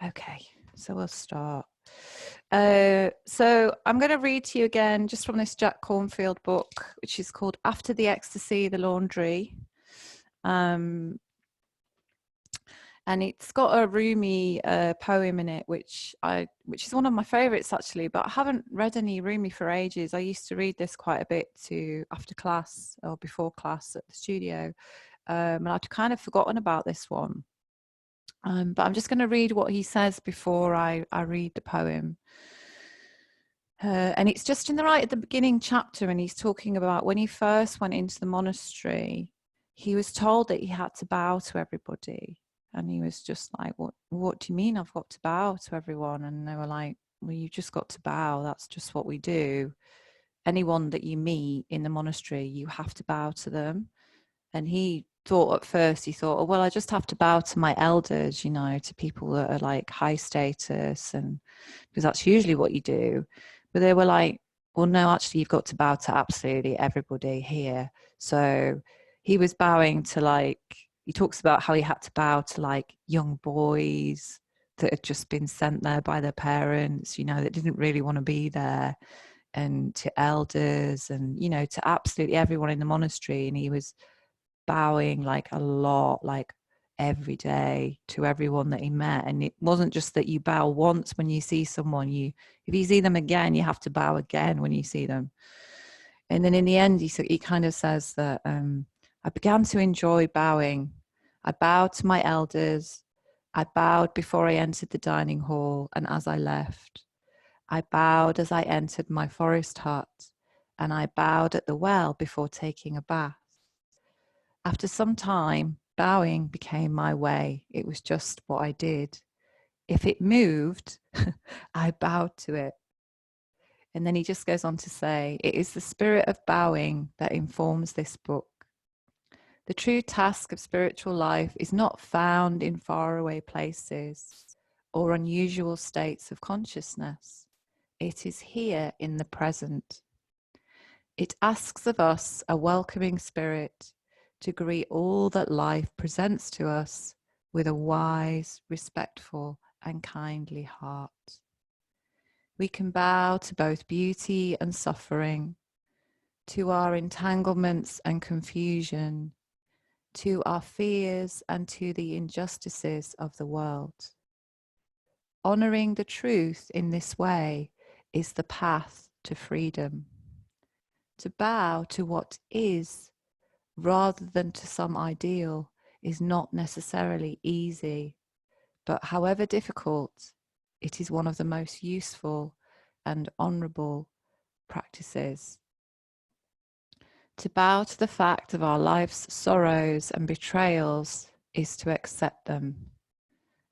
Okay, so we'll start. So I'm going to read to you again just from this Jack Kornfield book, which is called After the Ecstasy, the Laundry. And it's got a Rumi poem in it, which is one of my favorites actually, but I haven't read any Rumi for ages. I used to read this quite a bit after class or before class at the studio, and I'd kind of forgotten about this one. But I'm just going to read what he says before I read the poem. And it's just at the beginning chapter, and he's talking about when he first went into the monastery, he was told that he had to bow to everybody. And he was just like, what do you mean I've got to bow to everyone? And they were like, well, you just got to bow. That's just what we do. Anyone that you meet in the monastery, you have to bow to them. And he thought at first, oh, well, I just have to bow to my elders, to people that are like high status, and because that's usually what you do. But they were like, well, no, actually, you've got to bow to absolutely everybody here. So he was bowing to he talks about how he had to bow to like young boys that had just been sent there by their parents, that didn't really want to be there, and to elders and, to absolutely everyone in the monastery. And he was bowing like a lot, like every day, to everyone that he met. And it wasn't just that you bow once when you see someone. If you see them again, you have to bow again when you see them. And then in the end, he kind of says that I began to enjoy bowing. I bowed to my elders. I bowed before I entered the dining hall and as I left. I bowed as I entered my forest hut, and I bowed at the well before taking a bath. After some time, bowing became my way. It was just what I did. If it moved, I bowed to it. And then he just goes on to say, it is the spirit of bowing that informs this book. The true task of spiritual life is not found in faraway places or unusual states of consciousness. It is here in the present. It asks of us a welcoming spirit to greet all that life presents to us with a wise, respectful, and kindly heart. We can bow to both beauty and suffering, to our entanglements and confusion, to our fears and to the injustices of the world. Honoring the truth in this way is the path to freedom. To bow to what is rather than to some ideal is not necessarily easy, but however difficult, it is one of the most useful and honorable practices. To bow to the fact of our life's sorrows and betrayals is to accept them.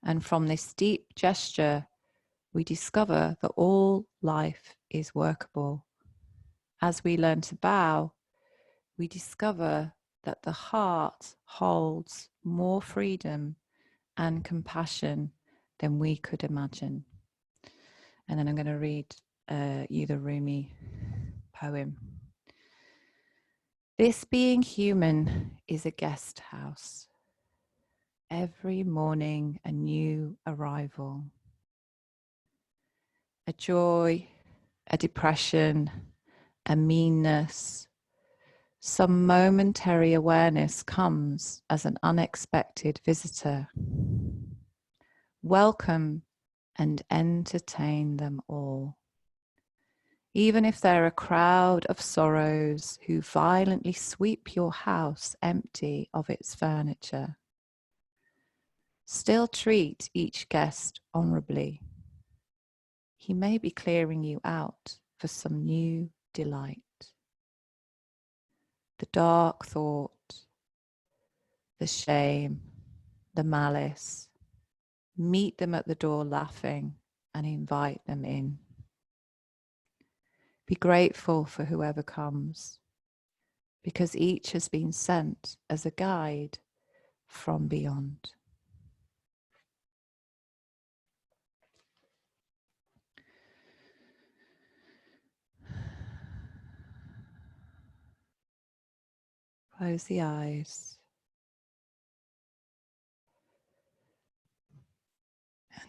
And from this deep gesture, we discover that all life is workable. As we learn to bow, we discover that the heart holds more freedom and compassion than we could imagine. And then I'm going to read you the Rumi poem. This being human is a guest house. Every morning a new arrival. A joy, a depression, a meanness. Some momentary awareness comes as an unexpected visitor. Welcome and entertain them all. Even if they're a crowd of sorrows who violently sweep your house empty of its furniture, still treat each guest honorably. He may be clearing you out for some new delight. The dark thought, the shame, the malice, meet them at the door laughing and invite them in. Be grateful for whoever comes, because each has been sent as a guide from beyond. Close the eyes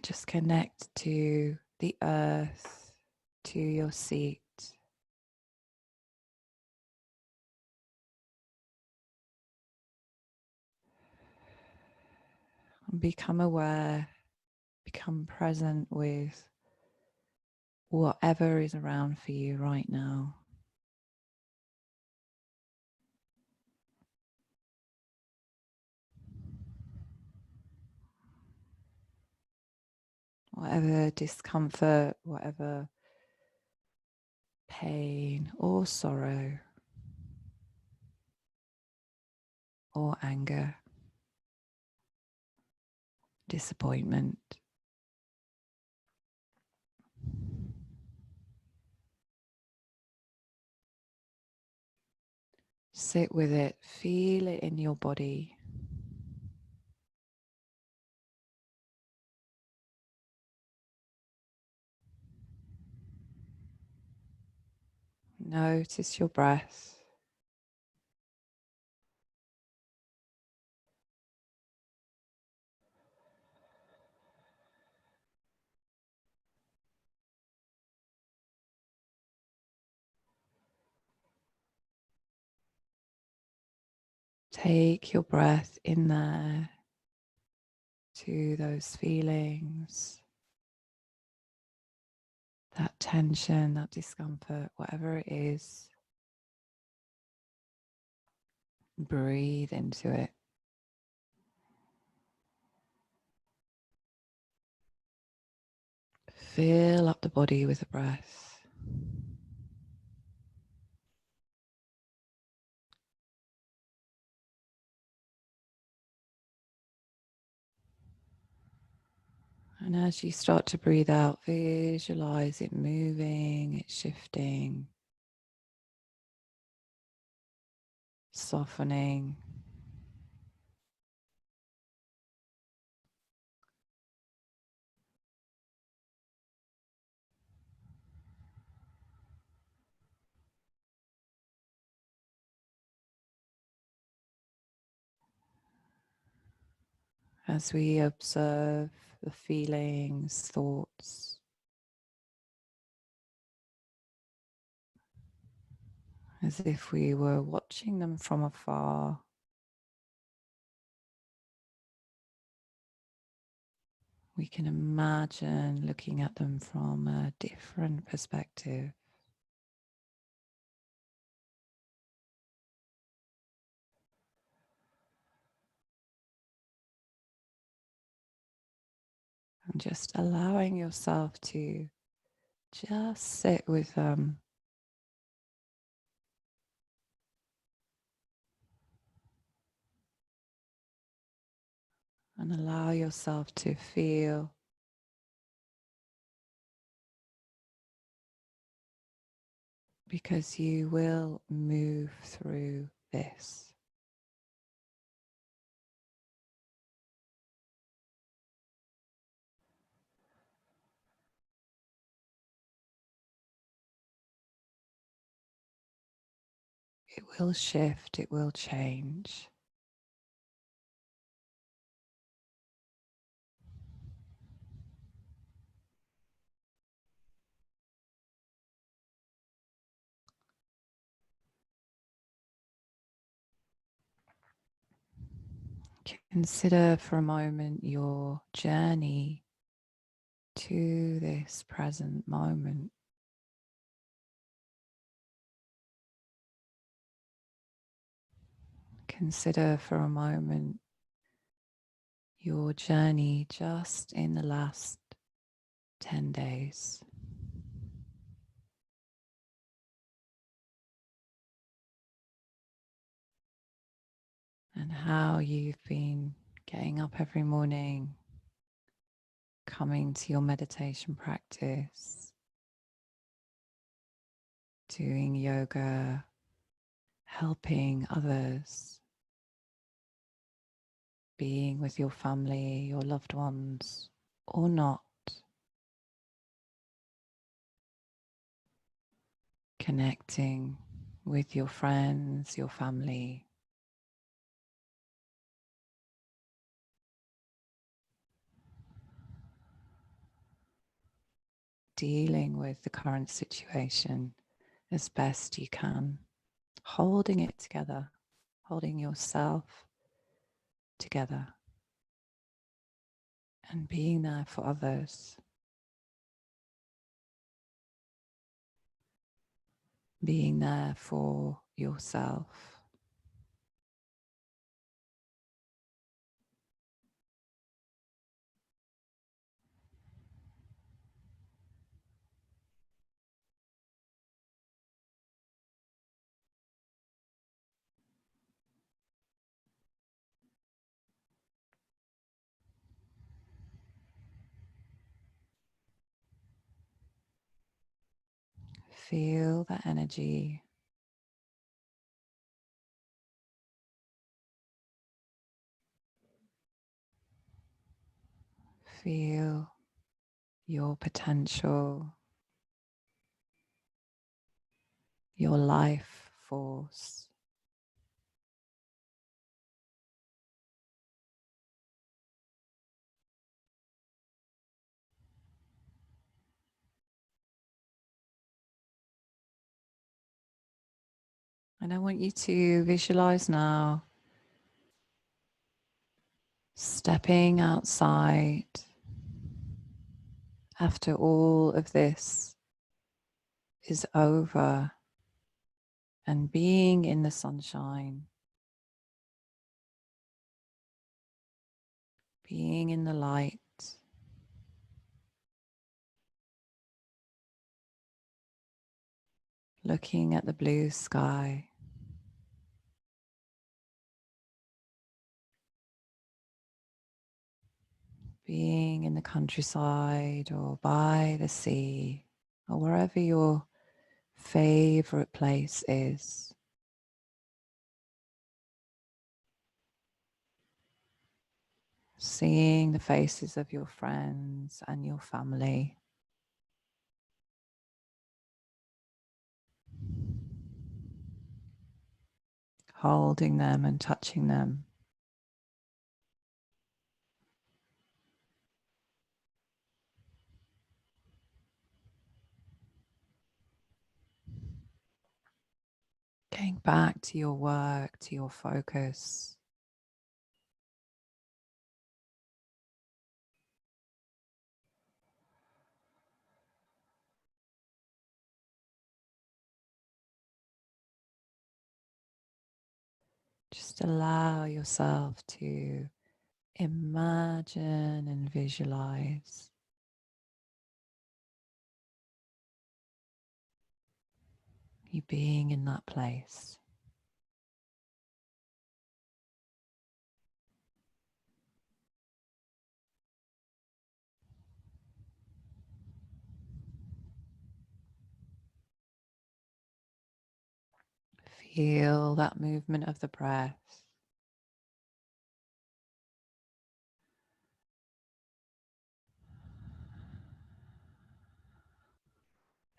Just connect to the earth, to your seat. And become aware, become present with whatever is around for you right now. Whatever discomfort, whatever pain or sorrow or anger, disappointment. Sit with it, feel it in your body. Notice your breath. Take your breath in there to those feelings, that tension, that discomfort, whatever it is. Breathe into it. Fill up the body with the breath. And as you start to breathe out, visualize it moving, it shifting, softening. As we observe the feelings, thoughts, as if we were watching them from afar. We can imagine looking at them from a different perspective. And just allowing yourself to just sit with them. And allow yourself to feel. Because you will move through this. It will shift, it will change. Consider for a moment your journey to this present moment. Consider for a moment your journey just in the last 10 days. And how you've been getting up every morning, coming to your meditation practice, doing yoga, helping others, being with your family, your loved ones, or not. Connecting with your friends, your family. dealing with the current situation as best you can, holding it together, holding yourself together, and being there for others, being there for yourself. Feel that energy. Feel your potential, your life force. And I want you to visualize now stepping outside after all of this is over and being in the sunshine, being in the light, looking at the blue sky. Being in the countryside or by the sea or wherever your favorite place is. Seeing the faces of your friends and your family. Holding them and touching them. Getting back to your work, to your focus. Just allow yourself to imagine and visualize you being in that place. Feel that movement of the breath.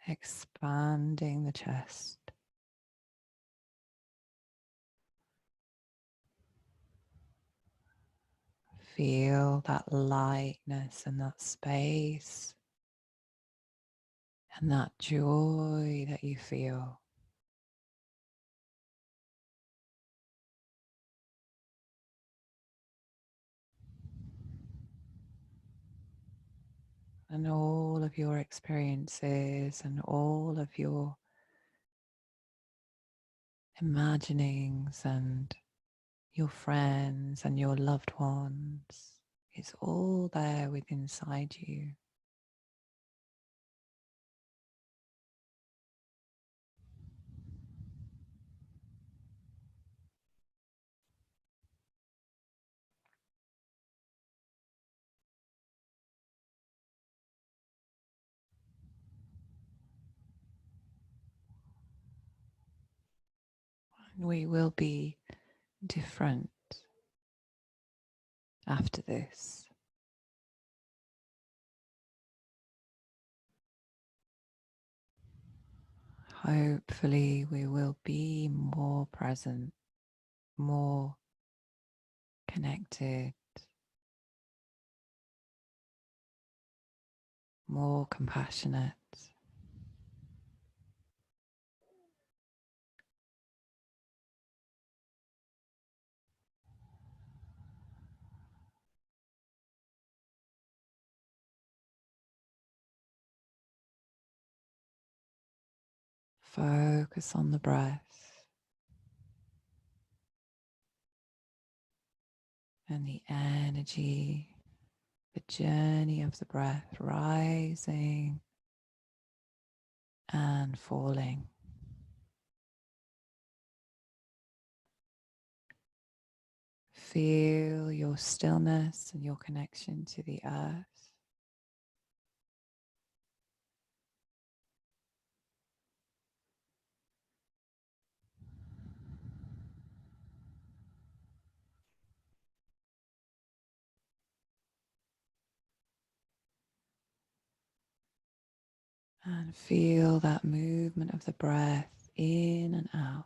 Expanding the chest. Feel that lightness and that space and that joy that you feel. And all of your experiences and all of your imaginings and your friends and your loved ones. It's all there within inside you. And we will be different after this. Hopefully, we will be more present, more connected, more compassionate. Focus on the breath and the energy, the journey of the breath rising and falling. Feel your stillness and your connection to the earth. And feel that movement of the breath in and out.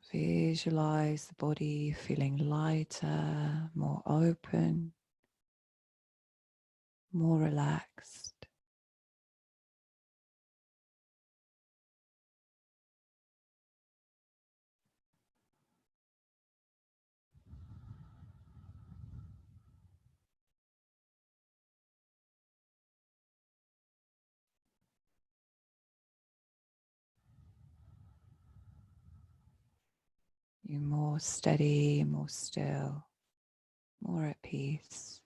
Visualize the body feeling lighter, more open, more relaxed. You're more steady, more still, more at peace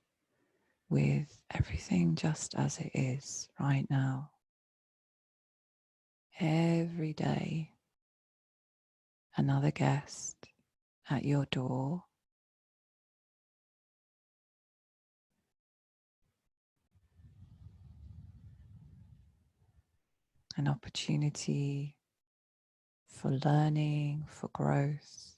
with everything just as it is right now. Every day, another guest at your door. An opportunity for learning, for growth.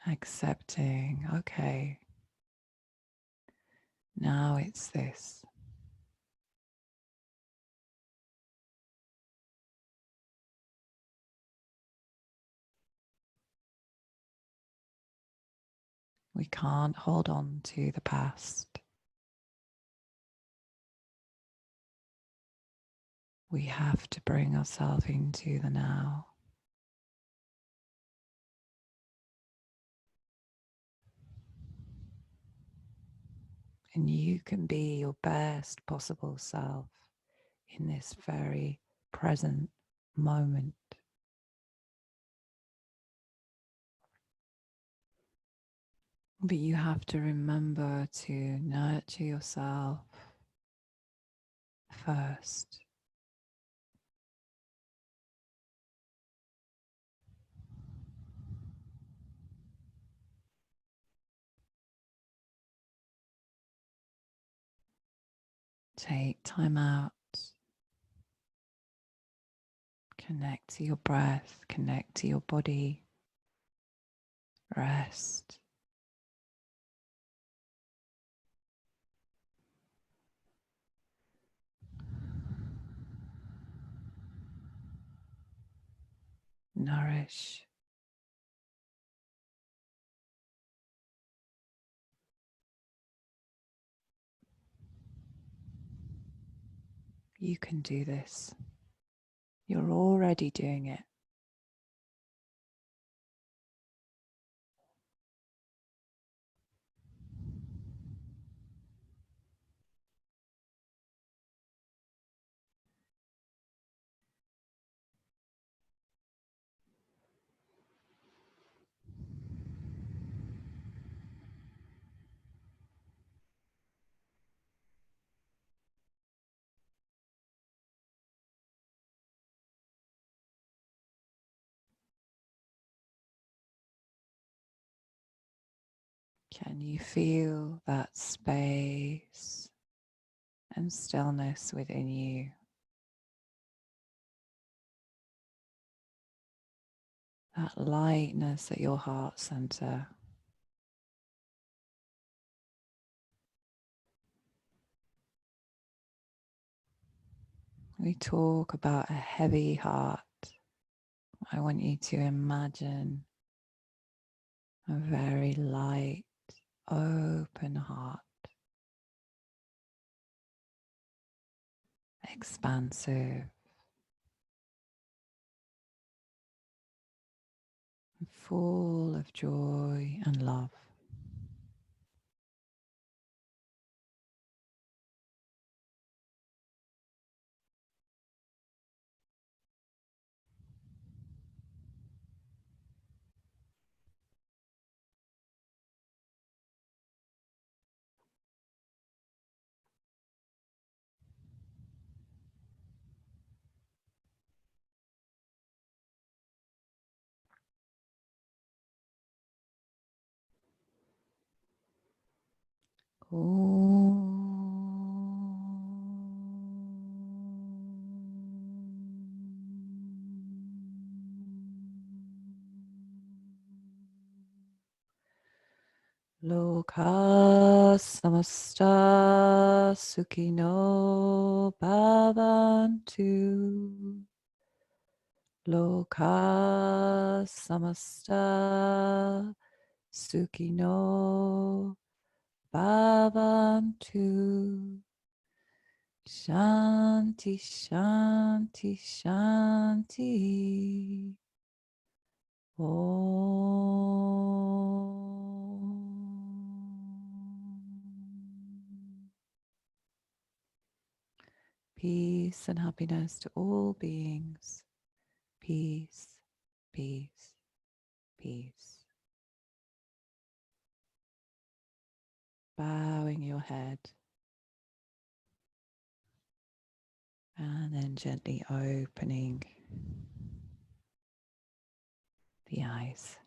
Accepting, okay, now it's this. We can't hold on to the past. We have to bring ourselves into the now. And you can be your best possible self in this very present moment. But you have to remember to nurture yourself first. Take time out. Connect to your breath. Connect to your body. Rest. Nourish. You can do this. You're already doing it. Can you feel that space and stillness within you? that lightness at your heart center. We talk about a heavy heart. I want you to imagine a very light, open heart, expansive, full of joy and love. Loka samasta sukhino bhavantu. Loka samasta sukhino bhavantu. Shanti, shanti, shanti. Peace and happiness to all beings. Peace, peace, peace. Bowing your head and then gently opening the eyes.